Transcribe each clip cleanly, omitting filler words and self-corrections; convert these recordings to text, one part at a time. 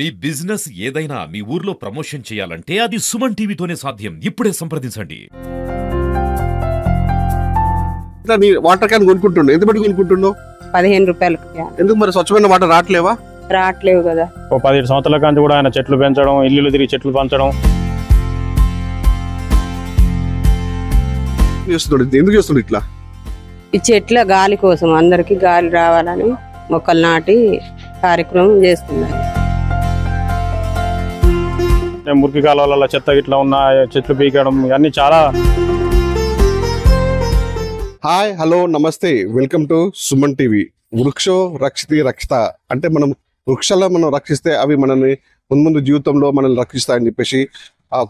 మీ business ఏదైనా మీ ఊర్లో promotion చేయాలంటే అది సుమన్ టీవీతోనే సాధ్యం. ఇప్పుడే సంప్రదించండి. నీ వాటర్ క్యాన్ కొనుక్కుంటున్నావు, ఎంత పెట్టి కొనుక్కుంటున్నావు? 15 రూపాయలకు. ఎందుకు మరి స్వచ్ఛమైన వాటర్ రావట్లేవా? రావట్లేవు కదా. 17 సంవత్సరాల కాంతి కూడా ఆయన చెట్లు పెంచడం, ఇల్లు తిరిగి చెట్లు పెంచడం చేస్తున్నాడు. ఎందుకు చేస్తున్నాడు ఇట్లా? ఈ చెట్ల గాలి కోసం, అందరికి గాలి రావాలని మొక్కలు నాటి కార్యక్రమం చేస్తున్నారు. మురికి కాలువల చెత్త ఇట్లా ఉన్న చెట్లు పీకడం ఇవన్నీ చాలా. హాయ్, హలో, నమస్తే, వెల్కమ్ టు సుమన్ టీవీ. వృక్షో రక్షితి రక్షిత అంటే మనం వృక్షాలను మనం రక్షిస్తే అవి మనల్ని ముందు జీవితంలో మనల్ని రక్షిస్తాయని చెప్పేసి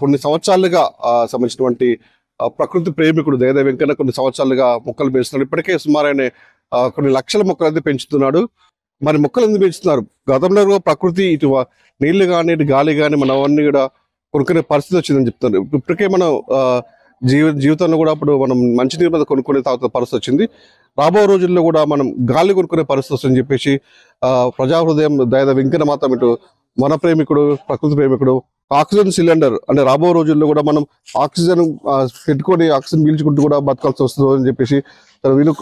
కొన్ని సంవత్సరాలుగా సంబంధించినటువంటి ప్రకృతి ప్రేమికుడు దయద వెంకన్న కొన్ని సంవత్సరాలుగా మొక్కలు పెంచుతున్నాడు. ఇప్పటికే సుమారైన కొన్ని లక్షల మొక్కలు అయితే పెంచుతున్నాడు. మరి మొక్కలు ఎందుకు పెంచుతున్నారు? గతంలో ప్రకృతి ఇటు నీళ్లు కానీ ఇటు గాలి కానీ మనం అవన్నీ కూడా కొనుక్కునే పరిస్థితి వచ్చిందని చెప్తున్నారు. ఇప్పటికే మనం జీవితంలో కూడా అప్పుడు మనం మంచినీరు మీద కొనుక్కునే తాగుతున్న పరిస్థితి వచ్చింది. రాబో రోజుల్లో కూడా మనం గాలి కొనుక్కునే పరిస్థితి వస్తుందని చెప్పేసి ప్రజాహృదయం దయద వెంకన్న మాత్రం ఇటు మన ప్రేమికుడు, ప్రకృతి ప్రేమికుడు ఆక్సిజన్ సిలిండర్ అంటే రాబో రోజుల్లో కూడా మనం ఆక్సిజన్ పెట్టుకొని ఆక్సిజన్ పీల్చుకుంటూ కూడా బతకాల్సి వస్తుంది అని చెప్పేసి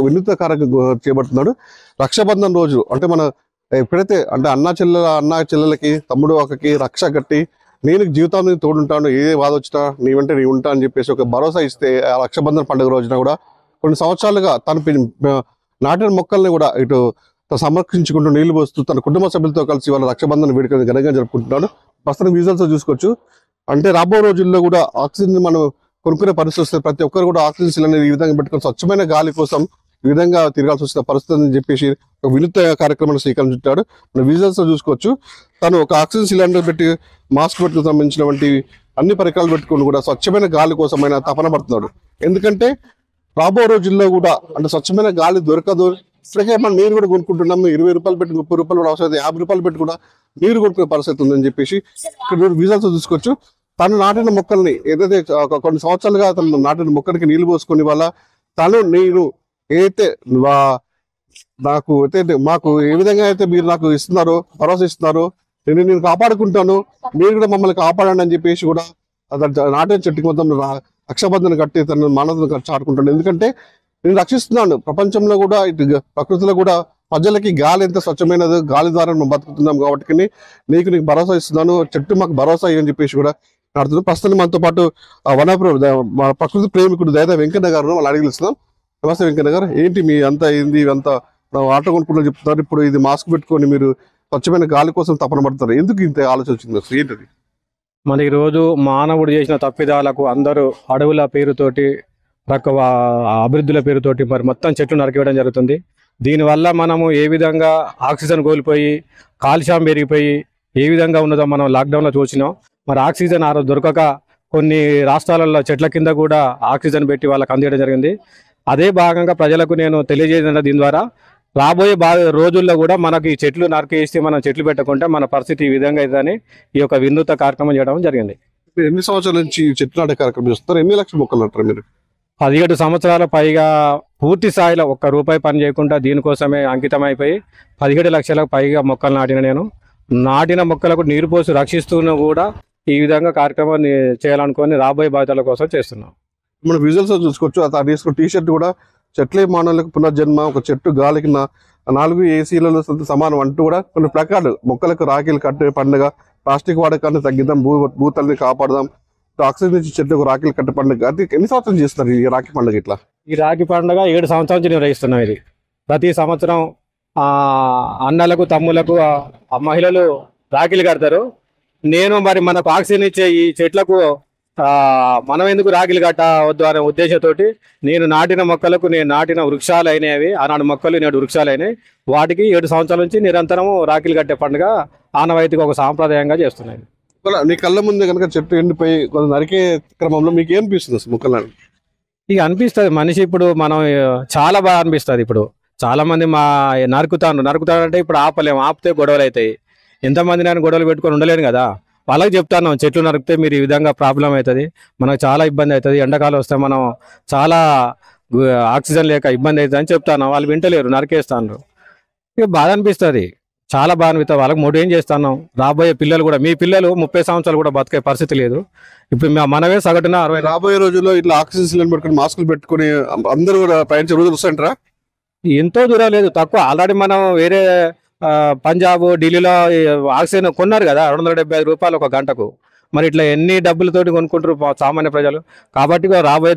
వినూత్న కార్యక్రమం చేపడుతున్నాడు. రక్షాబంధన్ రోజు అంటే మన ఎప్పుడైతే అంటే అన్నా చెల్లెలకి తమ్ముడు అక్కకి రక్ష కట్టి నేను జీవితాన్ని తోడుంటాను, ఏ బాధ వచ్చినా నీ వెంట నీ ఉంటా అని చెప్పేసి ఒక భరోసా ఇస్తే ఆ రక్షాబంధన్ పండుగ రోజున కూడా కొన్ని సంవత్సరాలుగా తను నాటిన మొక్కల్ని కూడా ఇటు సంరక్షించుకుంటూ నీళ్లు పోస్తూ తన కుటుంబ సభ్యులతో కలిసి వాళ్ళ రక్షాబంధన్ వేడుకలు ఘనంగా జరుపుకుంటున్నాడు. ప్రస్తుతం విజువల్స్ చూసుకోవచ్చు. అంటే రాబో రోజుల్లో కూడా ఆక్సిజన్ మనం కొనుక్కునే పరిస్థితి వస్తే ప్రతి ఒక్కరు కూడా ఆక్సిజన్ సిలిండర్ ఈ విధంగా పెట్టుకొని స్వచ్ఛమైన గాలి కోసం ఈ విధంగా తిరగాల్సి వచ్చిన పరిస్థితి అని చెప్పేసి ఒక వినూత్న కార్యక్రమాన్ని శ్రీకారం చుట్టాడు. మన విజువల్స్ చూసుకోవచ్చు. తను ఒక ఆక్సిజన్ సిలిండర్ పెట్టి మాస్క్ పెట్టుకు సంబంధించినటువంటి అన్ని పరికరాలు పెట్టుకుని కూడా స్వచ్ఛమైన గాలి కోసం ఆయన తపన పడుతున్నాడు. ఎందుకంటే రాబో రోజుల్లో కూడా అంటే స్వచ్ఛమైన గాలి దొరకదు. ఇప్పటికే మనం నీరు కూడా కొనుక్కుంటున్నాము. 20 రూపాయలు పెట్టి 30 రూపాయలు కూడా అవసరం, 50 రూపాయలు పెట్టి కూడా నీరు కొనుక్కునే పరిస్థితి ఉందని చెప్పేసి ఇక్కడ విజువల్స్ చూసుకోవచ్చు. తను నాటిన మొక్కల్ని ఏదైతే కొన్ని సంవత్సరాలుగా తను నాటిన మొక్కలకి నీళ్లు పోసుకొని వల్ల తను నేను ఏదైతే నాకు అయితే మాకు ఏ విధంగా అయితే మీరు నాకు ఇస్తున్నారో భరోసా ఇస్తున్నారో నేను కాపాడుకుంటాను, మీరు కూడా మమ్మల్ని కాపాడండి అని చెప్పేసి కూడా నాటిన చెట్టుకి మొత్తం రక్షాబంధన కట్టి తన మానవతను చాటుకుంటాను. ఎందుకంటే నేను రక్షిస్తున్నాను. ప్రపంచంలో కూడా ఇటు ప్రకృతిలో కూడా ప్రజలకి గాలి ఎంత స్వచ్ఛమైనది, గాలి ద్వారా మనం బతుకుతున్నాం కాబట్టి నీకు భరోసా ఇస్తున్నాను, చెట్టు మాకు భరోసా అని చెప్పేసి కూడా నాడుతున్నాను. ప్రస్తుతం మనతో పాటు ప్రకృతి ప్రేమికుడు దయద వెంకన్న గారు వాళ్ళు అడిగిస్తున్నాం. నమస్తే వెంకన్న గారు, ఏంటి మీ అంతా ఏంది అంతా ఆటో కొనుక్కుంటూ చెప్తున్నారు, ఇప్పుడు ఇది మాస్క్ పెట్టుకొని మీరు స్వచ్ఛమైన గాలి కోసం తపన పడతారు, ఎందుకు ఇంత ఆలోచన వచ్చింది? ఏంటది? మన ఈరోజు మానవుడు చేసిన తప్పిదాలకు అందరూ అడవుల పేరుతోటి అభివృద్ధుల పేరుతోటి మరి మొత్తం చెట్లు నరికివేయడం జరుగుతుంది. దీనివల్ల మనము ఏ విధంగా ఆక్సిజన్ కోల్పోయి కాలుష్యం పెరిగిపోయి ఏ విధంగా ఉన్నదో మనం లాక్డౌన్లో చూసినాం. మరి ఆక్సిజన్ దొరకక కొన్ని రాష్ట్రాలలో చెట్ల కింద కూడా ఆక్సిజన్ పెట్టి వాళ్ళకి అందించడం జరిగింది. అదే భాగంగా ప్రజలకు నేను తెలియజేసిన దీని ద్వారా రాబోయే రోజుల్లో కూడా మనకి చెట్లు నరికేస్తే మనం చెట్లు పెట్టకుంటే మన పరిస్థితి ఈ విధంగా ఇదని ఈ యొక్క వినూత్న కార్యక్రమం చేయడం జరిగింది. మీరు ఎన్ని సంవత్సరాల నుంచి చెట్లు నాటే కార్యక్రమం చేస్తారు? ఎన్ని లక్షల మొక్కలు నాటారు మీరు? 17 సంవత్సరాల పైగా పూర్తి స్థాయిలో ₹1 పని చేయకుండా దీనికోసమే అంకితం అయిపోయి 17 లక్షలకు పైగా మొక్కలు నాటిన నేను. నాటిన మొక్కలకు నీరు పోసి రక్షిస్తూనే కూడా ఈ విధంగా కార్యక్రమాన్ని చేయాలనుకొని రాబోయే బాధ్యతల కోసం చేస్తున్నాం. మనం విజువల్స్ చూసుకోవచ్చు. అతను తీసుకున్న టీషర్ట్ కూడా చెట్లే మానవులకు పునర్జన్మ, ఒక చెట్టు గాలికి 4 ఏసీలలో సమానం అంటూ కూడా కొన్ని ప్లకార్డు మొక్కలకు రాఖీలు కట్టే పండుగ, ప్లాస్టిక్ వాడకాన్ని తగ్గిద్దాం, భూతల్ని కాపాడదాం, ఆక్సిజన్ నుంచి చెట్టుకు రాఖీలు కట్టే పండుగ. అది ఎన్ని సంవత్సరం చేస్తున్నారు ఈ రాఖీ పండుగ? ఇట్లా ఈ రాఖీ పండుగ 7 సంవత్సరాల నుంచి నిర్వహిస్తున్నాం. ఇది ప్రతి సంవత్సరం అన్నలకు తమ్ములకు మహిళలు రాఖీలు కడతారు. నేను మరి మనకు ఆక్సిజన్ ఇచ్చే ఈ చెట్లకు మనం ఎందుకు రాఖీలు కట్టవద్దు అనే ఉద్దేశంతో నేను నాటిన మొక్కలకు నేను నాటిన వృక్షాలు అయినవి, ఆనాడు మొక్కలు నేడు వృక్షాలు అయినాయి. వాటికి 7 సంవత్సరాల నుంచి నిరంతరము రాఖీలు కట్టే పండుగ ఆనవాయితీగా ఒక సాంప్రదాయంగా చేస్తున్నాయి. నీ కళ్ళ ముందే కనుక చెట్టు ఎండిపోయి కొంత నరికే క్రమంలో మీకు ఏమనిపిస్తుంది మొక్కలు? ఇక అనిపిస్తుంది మనిషి ఇప్పుడు మనం చాలా బాగా అనిపిస్తుంది. ఇప్పుడు చాలా మంది నరుకుతానంటే ఇప్పుడు ఆపితే గొడవలు అవుతాయి. ఎంతమంది నేను గొడవలు పెట్టుకొని ఉండలేను కదా. వాళ్ళకి చెప్తాను చెట్లు నరికితే మీరు ఈ విధంగా ప్రాబ్లం అవుతుంది, మనకు చాలా ఇబ్బంది అవుతుంది, ఎండాకాలం వస్తే మనం చాలా ఆక్సిజన్ లేక ఇబ్బంది అవుతుంది అని చెప్తాను. వాళ్ళు వింటలేరు, నరికేస్తాను. ఇక బాధ అనిపిస్తుంది. చాలా బాగా అనిపిస్తుంది. వాళ్ళకి మోటివేట్ చేస్తున్నాం. రాబోయే పిల్లలు కూడా, మీ పిల్లలు 30 సంవత్సరాలు కూడా బతికే పరిస్థితి లేదు. ఇప్పుడు మనమే సగటున 60. రాబోయే రోజుల్లో ఇట్లా ఆక్సిజన్ సిలిండర్ పెట్టుకుని మాస్కులు పెట్టుకుని అందరూ కూడా ప్రయాణించే రోజులు వస్తాయంటారా? ఎంతో దూరం లేదు, తక్కువ. ఆల్రెడీ మనం వేరే పంజాబ్, ఢిల్లీలో ఆక్సిజన్ కొన్నారు కదా 275 రూపాయలు ఒక గంటకు. మరి ఇట్లా ఎన్ని డబ్బులతోటి కొనుక్కుంటారు సామాన్య ప్రజలు. కాబట్టి రాబోయే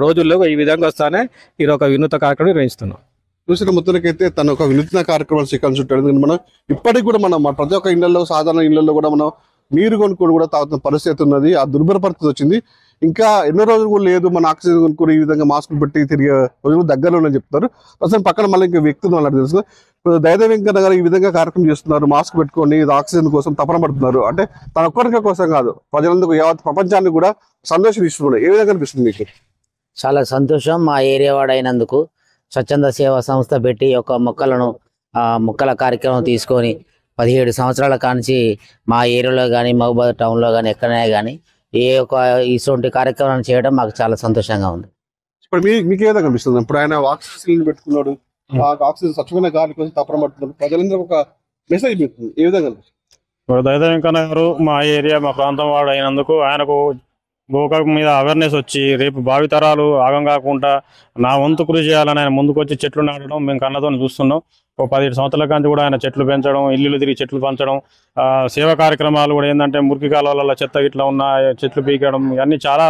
రోజుల్లో ఈ విధంగా వస్తానే ఇది ఒక వినూత్న కార్యక్రమం నిర్వహిస్తున్నాం. చూసిన మొత్తానికైతే తను ఒక వినూత్న కార్యక్రమాలు స్వీకరించుంటాడు. ఎందుకంటే మనం ఇప్పటికి కూడా మన ప్రతి ఒక్క ఇళ్లలో, సాధారణ ఇళ్లలో కూడా మనం నీరు కొనుక్కోడు కూడా తాగుతున్న పరిస్థితి ఉన్నది. ఆ దుర్భర పరిస్థితి వచ్చింది. ఇంకా ఎన్నో రోజులు కూడా లేదు మన ఆక్సిజన్ కొనుక్కొని ఈ విధంగా మాస్కులు పెట్టి తిరిగే రోజులు దగ్గరలో ఉన్నాయని చెప్తారు. ప్రస్తుతం పక్కన మళ్ళీ ఇంకా వ్యక్తులు వాళ్ళకి తెలుసు. ఇప్పుడు దయదేవి వెంకన్న గారు ఈ విధంగా కార్యక్రమం చేస్తున్నారు. మాస్క్ పెట్టుకొని ఆక్సిజన్ కోసం తపన పడుతున్నారు. అంటే తన ఒక్కరికి కోసం కాదు, ప్రజలందరూ యావత్ ప్రపంచానికి కూడా సంతోషం ఇస్తున్నారు. ఏ విధంగా అనిపిస్తుంది మీకు? చాలా సంతోషం. మా ఏరియా వాడైనందుకు స్వచ్ఛంద సేవా సంస్థ పెట్టి ఒక మొక్కల కార్యక్రమం తీసుకొని 17 సంవత్సరాల కాంచి మా ఏరియాలో కానీ, మహబూబాద్ టౌన్లో కానీ, ఎక్కడైనా కానీ ఇటువంటి కార్యక్రమాన్ని చేయడం మాకు చాలా సంతోషంగా ఉంది. ఇప్పుడు మీకు ఏ విధంగా అనిపిస్తుంది? ఇప్పుడు ఆయన ఆక్సిజన్ సిలిండర్ పెట్టుకున్నాడు, ఆక్సిజన్ స్వచ్ఛమైన గాలి కోసం తపన పడుతున్నారు. ప్రజలందరూ ఒక మెసేజ్ పెడుతుంది. ఏ విధంగా అనిపిస్తుంది? దయదేవి వెంకన్న గారు మా ఏరియా, మా ప్రాంతం వాడు అయినందుకు ఆయనకు గోకాకు మీద అవేర్నెస్ వచ్చి రేపు భావితరాలు ఆగం కాకుండా నా వంతు కృషి చేయాలని ఆయన ముందుకు వచ్చి చెట్లు నాటడం మేము కన్నతో చూస్తున్నాం. ఒక 17 సంవత్సరాల కాంచి కూడా ఆయన చెట్లు పెంచడం, ఇల్లు తిరిగి చెట్లు పంచడం, సేవా కార్యక్రమాలు కూడా ఏంటంటే మురికి కాలువల చెత్త ఇట్లా ఉన్న చెట్లు పీకడం, ఇవన్నీ చాలా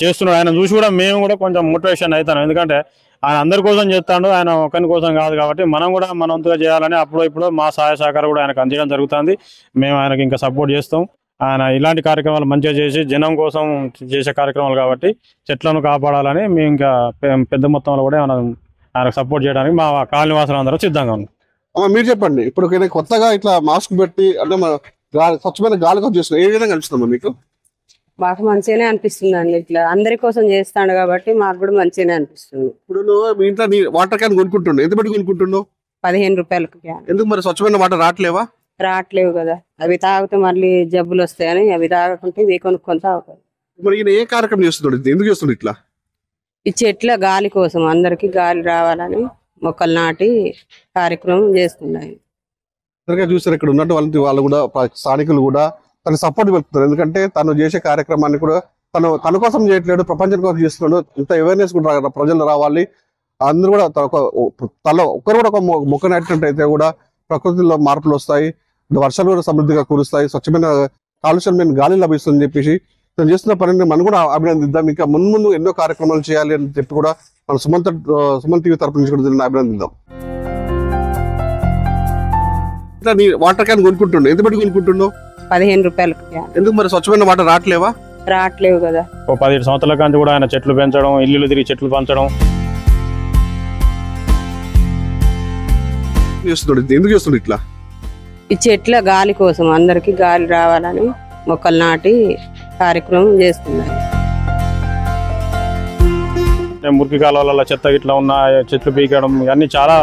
చేస్తున్నాడు. ఆయన చూసి కూడా మేము కూడా కొంచెం మోటివేషన్ అవుతాం. ఎందుకంటే ఆయన అందరి కోసం చేస్తాడు, ఆయన ఒకరి కోసం కాదు. కాబట్టి మనం కూడా మన వంతుగా చేయాలని అప్పుడు ఇప్పుడు మా సహాయ సహకారం కూడా ఆయనకు అందించడం జరుగుతుంది. మేము ఆయనకి ఇంకా సపోర్ట్ చేస్తాం. ఆయన ఇలాంటి కార్యక్రమాలు మంచిగా చేసి జనం కోసం చేసే కార్యక్రమాలు కాబట్టి చెట్లను కాపాడాలని మేము ఇంకా పెద్ద మొత్తంలో కూడా ఆయనకు సపోర్ట్ చేయడానికి మా కాలనీ వాసులు అందరూ సిద్ధంగా ఉన్నాం. మీరు చెప్పండి, ఇప్పుడు కొత్తగా ఇట్లా మాస్క్ పెట్టి అంటే మన స్వచ్ఛమైన గాలి కోసం చేస్తున్నారు. ఏ విధంగా అనిపిస్తుందా మీకు? మాకు మంచిగానే అనిపిస్తుంది అండి. ఇట్లా అందరి కోసం చేస్తాడు కాబట్టి మాకు కూడా మంచిగానే అనిపిస్తుంది. ఇప్పుడు మీ ఇంట్లో వాటర్ క్యాన్ కొనుక్కుంటుండే, ఎంత పెట్టి కొనుక్కుంటున్నావు? 15 రూపాయలకు క్యాన్. ఎందుకు మరి స్వచ్ఛమైన వాటర్ రావట్లేవా? రావట్లేవు కదా, అవి తాగితే మళ్ళీ జబ్బులు వస్తాయని అవి తాగకుంటే ఇవి కొనుక్కొని తాగుతారు. మరి ఈయన ఏ కార్యక్రమం చేస్తున్నాడు? ఎందుకు చేస్తున్నాడు ఇట్లా? ఈ చెట్ల గాలి కోసం, అందరికి గాలి రావాలని మొక్కలు నాటి కార్యక్రమం చేస్తున్నాయి. చూసారు ఇక్కడ ఉన్నట్టు వాళ్ళు కూడా స్థానికులు కూడా తను సపోర్ట్ పెడుతున్నారు. ఎందుకంటే తను చేసే కార్యక్రమాన్ని కూడా తన కోసం చేయట్లేదు, ప్రపంచం కోసం చేస్తున్నాడు. ఇంత అవేర్నెస్ కూడా ప్రజలు రావాలి. అందరూ కూడా ఒక్కరు కూడా ఒక మొక్క నాటినట్టయితే కూడా ప్రకృతిలో మార్పులు వస్తాయి, వర్షాలు కూడా సమృద్ధిగా కురుస్తాయి, స్వచ్ఛమైన కాలుష్యం గాలి లభిస్తుందని చెప్పేసి తను చేస్తున్న పనిని మనం కూడా అభినందిద్దాం. ఇంకా ముందు ఎన్నో కార్యక్రమాలు చేయాలి అని చెప్పి కూడా మన సుమన్ టీవీ తరపు నుంచి కూడా అభినందిద్దాం. వాటర్ క్యాన్ కొనుక్కుంటుండే, ఎంత పెట్టి కొనుక్కుంటున్నావు? 15 రూపాయలకు క్యాన్. ఎందుకు మరి స్వచ్ఛమైన వాటర్ రావట్లేవా? రావట్లేవు కదా. ఒక 17 సంవత్సరాల కాంచి కూడా ఆయన చెట్లు పెంచడం, ఇల్లు తిరిగి చెట్లు పంచడం చేస్తున్నాడు. ఎందుకు చేస్తున్నాడు ఇట్లా? ఈ చెట్ల గాలి కోసం, అందరికి గాలి రావాలని మొక్కలు నాటి కార్యక్రమం చేస్తున్నాయి. మురికి కాలువల చెత్త ఇట్లా ఉన్న చెట్లు పీకడం, ఇవన్నీ చాలా